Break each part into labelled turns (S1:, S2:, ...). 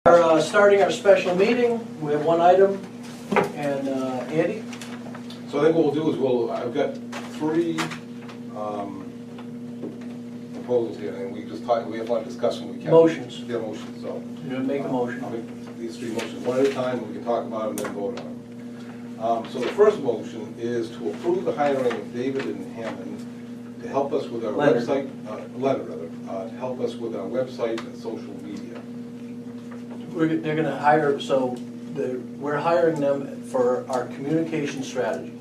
S1: We're starting our special meeting. We have one item, and Andy?
S2: So I think what we'll do is I've got three proposals here, and we have a lot of discussion. We can.
S1: Motions.
S2: Yeah, motions, so.
S1: You're gonna make a motion.
S2: I'll make these three motions one at a time, and we can talk about them and then vote on them. So the first motion is to approve the hiring of David and Hammond to help us with our
S1: Leonard.
S2: website, Leonard rather, to help us with our website and social media.
S1: They're gonna hire, so we're hiring them for our communication strategy.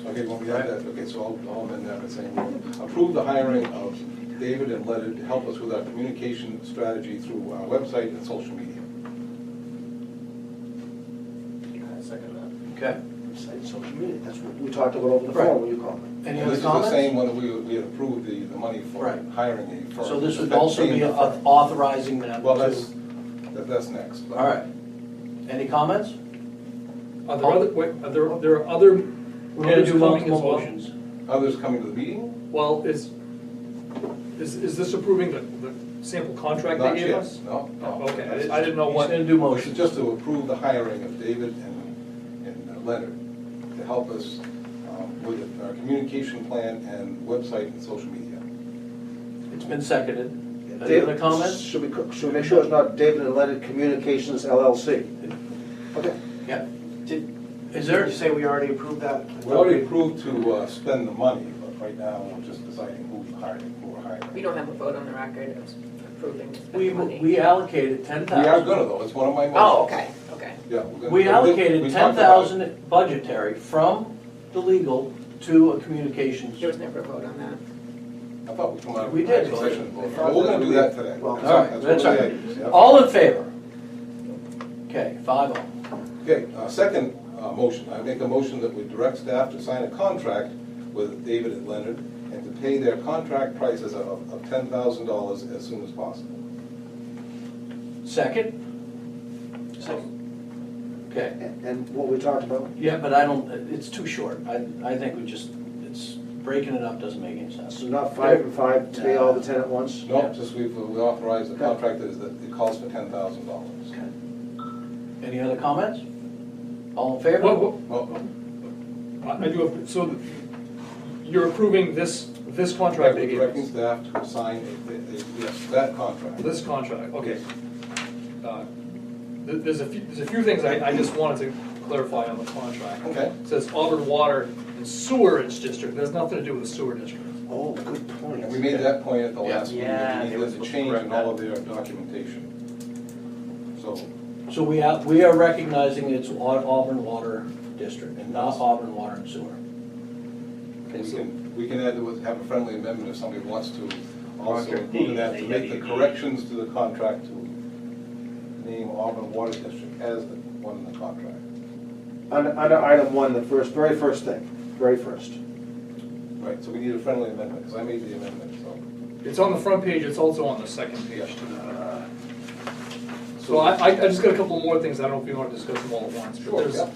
S2: Okay, well, we have that, okay, so I'll amend that by saying, we'll approve the hiring of David and Leonard to help us with our communication strategy through our website and social media.
S3: I second that.
S1: Okay.
S3: Site social media, that's what we talked about over the phone when you called me.
S1: Any
S2: And
S1: other
S2: this is the
S1: comments?
S2: same one that we had approved the money for
S1: Right.
S2: hiring a firm.
S1: So this would
S2: That's
S1: also
S2: paying
S1: be
S2: the firm.
S1: authorizing them to...
S2: Well, that's next. but-
S1: All right. Any comments?
S4: Are there other, wait, there are other,
S1: We're gonna do
S4: others coming
S1: multiple
S4: as well?
S1: motions.
S2: Others coming to the meeting?
S4: Well, is this approving the sample contract
S2: Not
S4: they gave
S2: yet.
S4: us?
S2: No.
S4: Okay, I didn't know
S1: He's
S4: what,
S1: gonna do
S2: Well, it's
S1: motions.
S2: just to approve the hiring of David and Leonard to help us with our communication plan and website and social media.
S1: It's been seconded. Any
S3: Dave-
S1: other comments?
S3: Should we make sure it's not David and Leonard Communications LLC? Okay.
S1: Yeah. Is
S5: Did
S1: there,
S5: you say we already approved that?
S2: We already approved to spend the money, but right now we're just deciding who we're hiring.
S6: We don't have a vote on the record of approving to spend
S1: we
S6: the money.
S1: we allocated
S2: We
S1: 10,000.
S2: are gonna though, it's one of my motions.
S6: Oh, okay, okay.
S2: Yeah. we're gonna-
S1: We allocated
S2: we talked about it.
S1: 10,000 budgetary from the legal to a communications.
S6: There was never a vote on that.
S2: I thought we come out of
S1: We did.
S2: executive session and voted. Well, we're gonna do that today.
S3: Well,
S1: All right,
S2: one
S1: that's
S2: of
S1: all
S2: the
S1: right.
S2: items, yeah.
S1: All in favor? Okay, 5-0.
S2: Okay, second motion, I make a motion that we direct staff to sign a contract with David and Leonard and to pay their contract prices of $10,000 as soon as possible.
S1: Second? Okay.
S3: And what we talked about?
S1: Yeah, but I don't, it's too short. I think we just, it's, breaking it up doesn't make any sense.
S3: So not 5 and 5 to pay all the 10 at once?
S2: No,
S1: Yeah.
S2: just we authorized the contract that it calls for $10,000.
S1: Okay. Any other comments? All in favor?
S2: Well,
S4: I do have, so you're approving this contract they gave
S2: directing
S4: us?
S2: staff to sign yes, that contract.
S4: This contract, okay. There's a few things I just wanted to clarify on the contract.
S2: Okay.
S4: It says Auburn Water and Sewerage District, there's nothing to do with the sewer district.
S3: Oh, good point.
S2: And we made that point at the last meeting,
S5: Yeah,
S2: that we
S5: they were
S2: needed to
S5: supposed to
S2: change
S5: correct
S2: in all
S5: that.
S2: of their documentation. So,
S1: So we are recognizing it's Auburn Water District and not Auburn Water and Sewer.
S2: we can add, have a friendly amendment if somebody wants to also include that, to make the corrections to the contract to name Auburn Water District as the one in the contract.
S3: Under item 1, the very first thing, very first.
S2: Right, so we need a friendly amendment, because I made the amendment, so.
S4: It's on the front page, it's also on the second page. So I just got a couple more things, I don't know if you want to discuss them all at once, but
S2: Sure,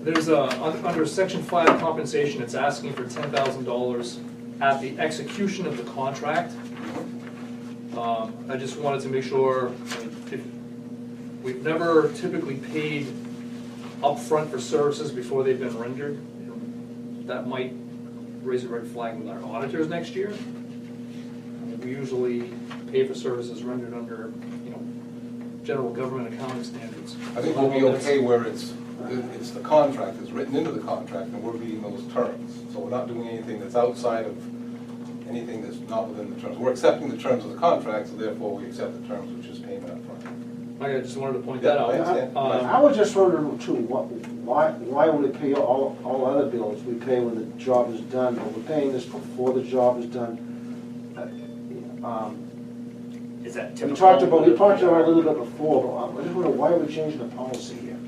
S4: there's under section 5 compensation, it's asking for $10,000 at the execution of the contract. I just wanted to make sure, we've never typically paid upfront for services before they've been rendered. That might raise a red flag with our auditors next year. We usually pay for services rendered under, general government accounting standards.
S2: I think we'll be okay where it's the contract, it's written into the contract, and we're meeting those terms. So we're not doing anything that's outside of anything that's not within the terms. We're accepting the terms of the contract, so therefore we accept the terms, which is payment up front.
S4: I just wanted to point
S2: Yeah,
S4: that
S2: I
S4: out.
S2: understand.
S3: I was just wondering too, why would we pay all other bills? We pay when the job is done, but we're paying this before the job is done.
S5: Is that
S3: We
S5: typical?
S3: talked about it a little bit before, but I just wonder, why are we changing the policy here?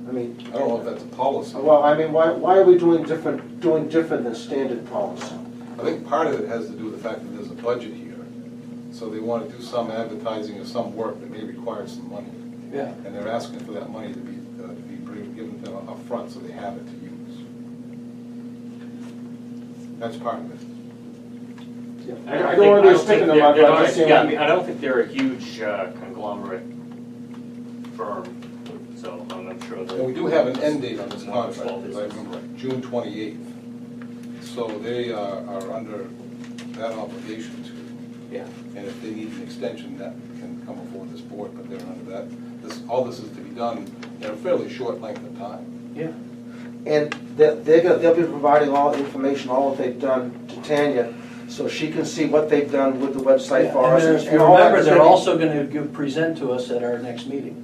S3: I mean,
S2: I don't know if that's a policy.
S3: well, I mean, why are we doing different than standard policy?
S2: I think part of it has to do with the fact that there's a budget here. So they want to do some advertising or some work that may require some money.
S1: Yeah.
S2: And they're asking for that money to be given to them up front, so they have it to use. That's part of it.
S3: I don't wanna be sticking them up, but I'm just saying.
S7: Yeah, I mean, I don't think they're a huge conglomerate firm, so I'm sure
S2: And we
S7: that.
S2: do have an end date on this
S7: One of
S2: contract,
S7: small
S2: if I remember right, June 28th. So they are under that obligation to.
S5: Yeah.
S2: And if they need an extension, that can come before this board, but they're under that. All this is to be done in a fairly short length of time.
S1: Yeah.
S3: And they'll be providing all the information, all that they've done to Tanya, so she can see what they've done with the website
S1: Yeah,
S3: for us.
S1: and if you
S3: and all that
S1: remember,
S3: is
S1: they're
S3: gonna be-
S1: also gonna present to us at our next meeting,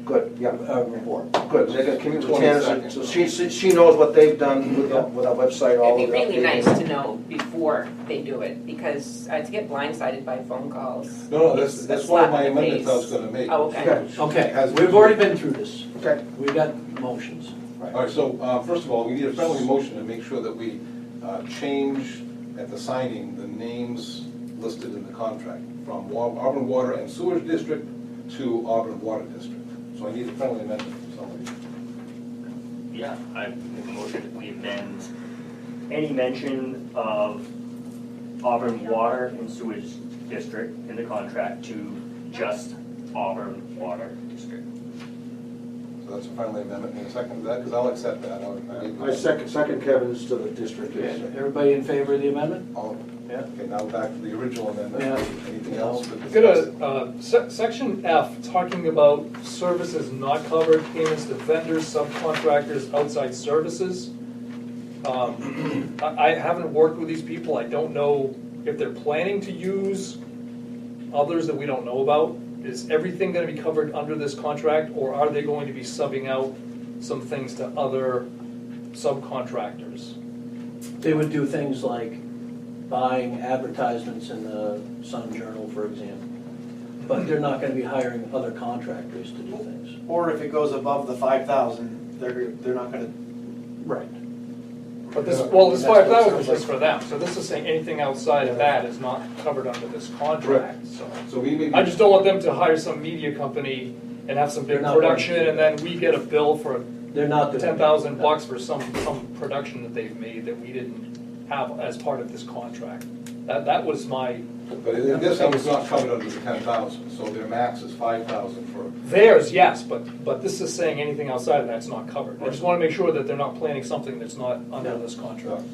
S3: Good, yeah,
S1: report.
S3: good, they're gonna communicate with Tanya,
S2: 22nd.
S3: so she knows what they've done with our website, all
S6: It'd
S3: of
S6: be
S3: that.
S6: really nice to know before they do it, because to get blindsided by phone calls.
S2: No,
S6: it's a
S2: that's one of
S6: slap
S2: my
S6: in the
S2: amendments I was
S6: face.
S2: gonna make.
S6: Oh, okay.
S3: Okay.
S1: Okay,
S2: Has-
S1: we've already been through this.
S3: Okay,
S1: We got motions.
S2: All right, so first of all, we need a friendly motion to make sure that we change at the signing the names listed in the contract from Auburn Water and Sewage District to Auburn Water District. So I need a friendly amendment from somebody.
S7: Yeah, I make a motion that we amend any mention of Auburn Water and Sewage District in the contract to just Auburn Water District.
S2: So that's a friendly amendment. Need a second to that? Because I'll accept that.
S3: I second Kevin's to the district.
S1: Everybody in favor of the amendment?
S2: All-
S1: Yeah.
S2: Okay, now back to the original amendment.
S1: Yeah.
S2: Anything else to
S4: I've
S2: discuss?
S4: got section F, talking about services not covered, payments to vendors, subcontractors, outside services. I haven't worked with these people, I don't know if they're planning to use others that we don't know about. Is everything gonna be covered under this contract, or are they going to be subbing out some things to other subcontractors?
S1: They would do things like buying advertisements in the Sun Journal, for example. But they're not gonna be hiring other contractors to do things.
S5: Or if it goes above the 5,000, they're not gonna,
S1: Right.
S4: But this,
S2: Yeah.
S4: well, this
S5: That's what it
S4: 5,000
S5: sounds
S4: is just for them, so this is saying anything outside of that is not covered under this contract, so.
S2: So we may be.
S4: I just don't want them to hire some media company and have some big
S1: They're not
S4: production,
S1: going to.
S4: and then we get a bill for
S1: They're not doing.
S4: $10,000 for some production that they've made that we didn't have as part of this contract. That was my,
S2: But in this one, it's not covered under the 10,000, so their max is 5,000 for.
S4: theirs, yes, but this is saying anything outside of that's not covered. I just wanna make sure that they're not planning something that's not under this contract.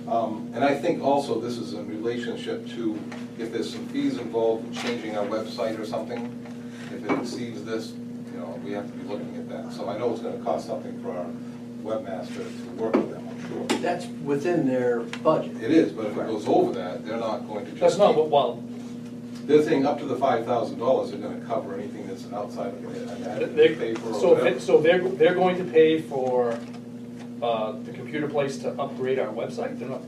S2: And I think also this is in relationship to if there's some fees involved in changing our website or something. If it exceeds this, you know, we have to be looking at that. So I know it's gonna cost something for our webmaster to work with them, I'm sure.
S1: That's within their budget.
S2: It is, but if it goes over that, they're not going to just.
S4: That's not
S2: keep-
S4: what, well,
S2: They're saying up to the $5,000, they're gonna cover anything that's outside of an
S4: they,
S2: ad paper or
S4: so
S2: whatever.
S4: they're going to pay for, the computer place to upgrade our website? They're not,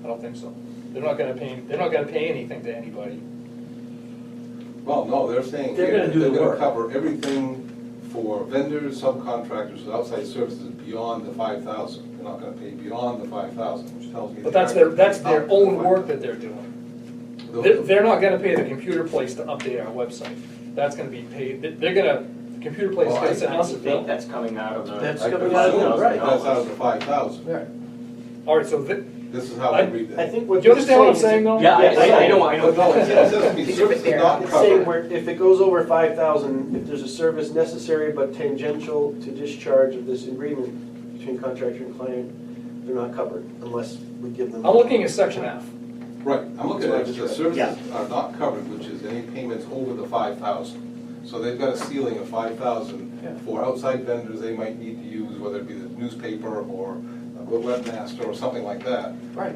S4: I don't think so. They're not gonna pay anything to anybody.
S2: Well, no, they're saying
S1: They're
S2: here
S1: gonna do
S2: they're
S1: the
S2: gonna
S1: work.
S2: cover everything for vendors, subcontractors, and outside services beyond the 5,000. They're not gonna pay beyond the 5,000, which tells me.
S4: But
S2: they're
S4: that's their
S2: up to
S4: own
S2: the
S4: work that they're doing. They're not gonna pay the computer place to update our website. That's gonna be paid, they're gonna, the computer place
S2: Well,
S4: gets
S2: I
S4: us a
S7: I think
S4: bill.
S7: that's coming out of the.
S1: That's
S2: I
S1: coming out of
S2: presume
S1: it, right.
S2: That's out of the 5,000.
S1: Right.
S4: All right, so,
S2: This is how I read that.
S5: I think
S4: do
S5: what.
S4: you understand what I'm
S5: this is
S4: saying though?
S7: Yeah,
S5: Yes,
S7: I know.
S2: But no, it says to be services not
S5: It's saying
S2: covered.
S5: where, if it goes over 5,000, if there's a service necessary but tangential to discharge of this agreement between contractor and client, they're not covered unless we give them.
S4: I'm looking at section F.
S2: Right, I'm looking at it, the services
S7: Yeah.
S2: are not covered, which is any payments over the 5,000. So they've got a ceiling of 5,000
S1: Yeah.
S2: for outside vendors they might need to use, whether it be the newspaper or a webmaster or something like that.
S1: Right.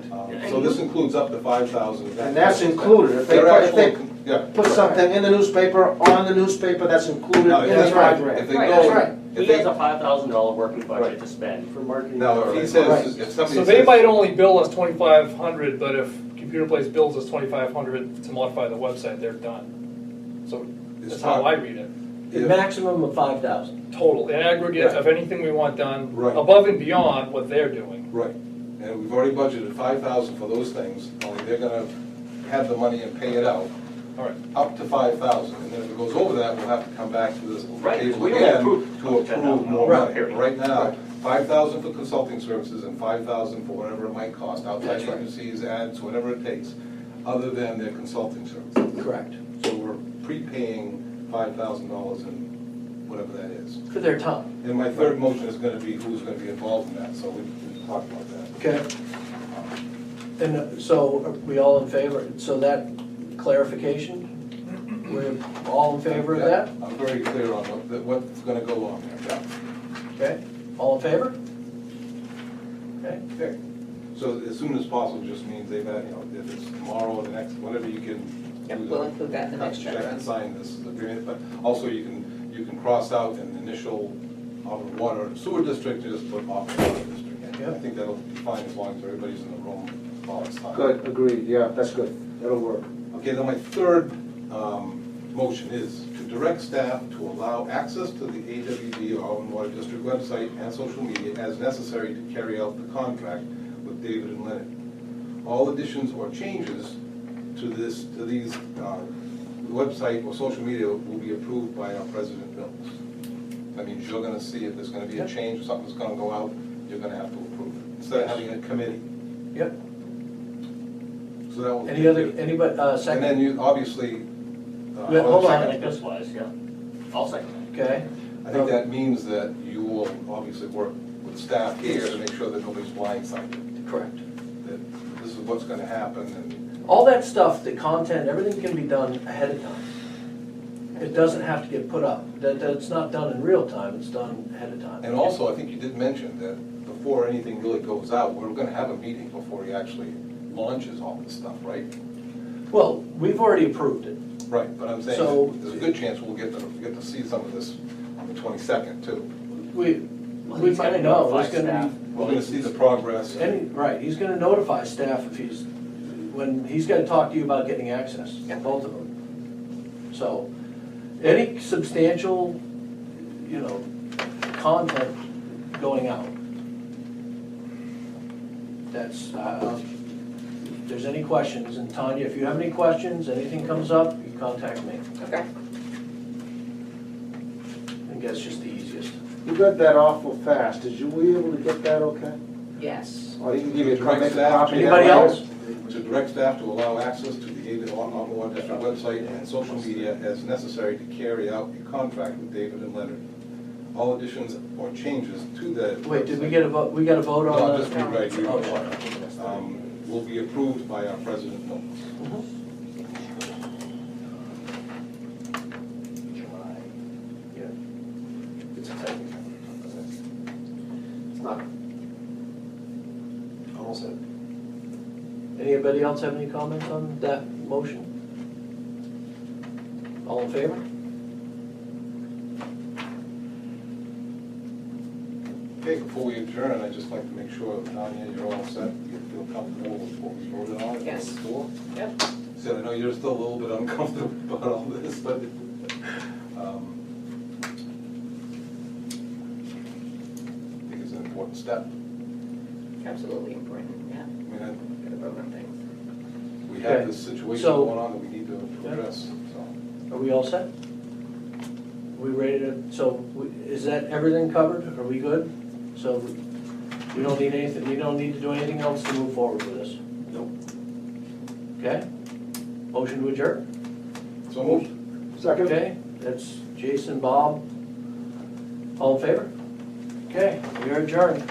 S2: So this includes up to 5,000.
S3: And that's included, if they,
S2: Their
S3: if they
S2: actual- yeah.
S3: put something in the newspaper, on the newspaper, that's included
S2: Now,
S3: in
S2: if
S3: the
S2: they-
S3: contract.
S2: if they
S1: Right,
S2: go-
S1: that's right.
S2: if
S7: He
S2: they-
S7: has a $5,000 working budget
S2: Right.
S7: to spend.
S5: For marketing.
S2: Now, if he
S1: Right.
S2: says, if somebody
S4: So
S2: says.
S4: they might only bill us 2,500, but if computer place bills us 2,500 to modify the website, they're done. So
S2: It's
S4: that's how
S2: fine.
S4: I read it.
S1: The
S2: If-
S1: maximum of 5,000.
S4: Total, in aggregate
S2: Yeah.
S4: of anything we want done,
S2: Right.
S4: above and beyond what they're doing.
S2: Right, and we've already budgeted 5,000 for those things, only they're gonna have the money and pay it out,
S4: All right.
S2: up to 5,000. And then if it goes over that, we'll have to come back to this
S7: Right,
S2: table
S7: we don't
S2: again
S7: approve
S2: to approve more
S1: Right.
S2: money.
S7: Period.
S2: Right now, 5,000 for consulting services and 5,000 for whatever it might cost, outside
S1: That's right.
S2: agencies, ads, whatever it takes. other than their consulting services.
S1: Correct.
S2: So we're prepaying $5,000 in whatever that is.
S1: For their time.
S2: And my third motion is gonna be who's gonna be involved in that, so we can talk about that.
S1: Okay. And so are we all in favor? So that clarification, we're all in favor of that?
S2: I'm very clear on what's gonna go on there, yeah.
S1: Okay, all in favor? Okay,
S2: Okay. So as soon as possible just means they've had, if it's tomorrow or the next, whenever you can.
S6: Yep,
S2: do
S6: we'll include that in the next
S2: check
S6: check.
S2: and sign this agreement, but also you can cross out an initial Auburn Water and Sewer District, and just put Auburn Water District.
S1: Yep.
S2: I think that'll be fine as long as everybody's in the room while it's time.
S3: Good, agreed, yeah, that's good, that'll work.
S2: Okay, then my third motion is to direct staff to allow access to the AWD or Auburn Water District website and social media as necessary to carry out the contract with David and Leonard. All additions or changes to these website or social media will be approved by our President Mills. That means you're gonna see if there's gonna be a change or something's gonna go out, you're gonna have to approve it, instead of having a committee.
S1: yep.
S2: So that will.
S1: Anybody,
S2: And
S1: second?
S2: then you, obviously.
S1: Yeah, hold on.
S7: Second, this was, yeah. I'll second it.
S1: Okay,
S2: I think that means that you will obviously work with staff here to make sure that nobody's blindsided,
S1: correct.
S2: that this is what's gonna happen, and
S1: All that stuff, the content, everything can be done ahead of time. It doesn't have to get put up. That's not done in real time, it's done ahead of time.
S2: and also, I think you did mention that before anything really goes out, we're gonna have a meeting before he actually launches all this stuff, right?
S1: Well, we've already approved it.
S2: Right, but I'm saying,
S1: So-
S2: that there's a good chance we'll get to see some of this on the 22nd too.
S1: We're
S7: he's
S1: gonna
S7: gonna
S1: know,
S7: notify
S1: it's gonna
S7: staff.
S1: be.
S2: We're gonna see the progress.
S1: Right, he's gonna notify staff if he's gotta talk to you about getting access,
S6: Yep.
S1: both of them. So, any substantial, content going out. That's, if there's any questions, and Tanya, if you have any questions, anything comes up, you contact me.
S6: Okay.
S1: I think that's just the easiest.
S3: You got that awful fast, were you able to get that okay?
S6: Yes.
S3: Or he can give you a
S2: Direct
S3: make a
S2: staff.
S3: copy of that
S1: Anybody
S3: later?
S1: else?
S2: To direct staff to allow access to the David Auburn Water District website and social media as necessary to carry out a contract with David and Leonard. All additions or changes to the.
S1: Wait, did we get a vote, we got a vote on
S2: No,
S1: that?
S2: just rewrite,
S1: Oh,
S2: will be approved by our President Mills.
S1: yeah.
S5: It's exciting. It's not. Almost it.
S1: Anybody else have any comments on that motion? All in favor?
S2: Okay, before we adjourn, I'd just like to make sure, Tanya, you're all set, you feel comfortable with what we voted on?
S6: Yes. Yep.
S2: Said, I know you're still a little bit uncomfortable about all this, but, I think it's an important step.
S6: Absolutely important, yeah.
S2: I mean,
S6: Gotta vote on things.
S2: we have
S1: Okay,
S2: this situation
S1: so-
S2: going on that we need to
S1: Yeah.
S2: address, so.
S1: Are we all set? We ready to, is that everything covered? Are we good? So we don't need anything, you don't need to do anything else to move forward with this?
S2: Nope.
S1: Okay? Motion to adjourn?
S2: So moved.
S3: Second?
S1: Okay, that's Jason, Bob. All in favor? Okay, we are adjourned.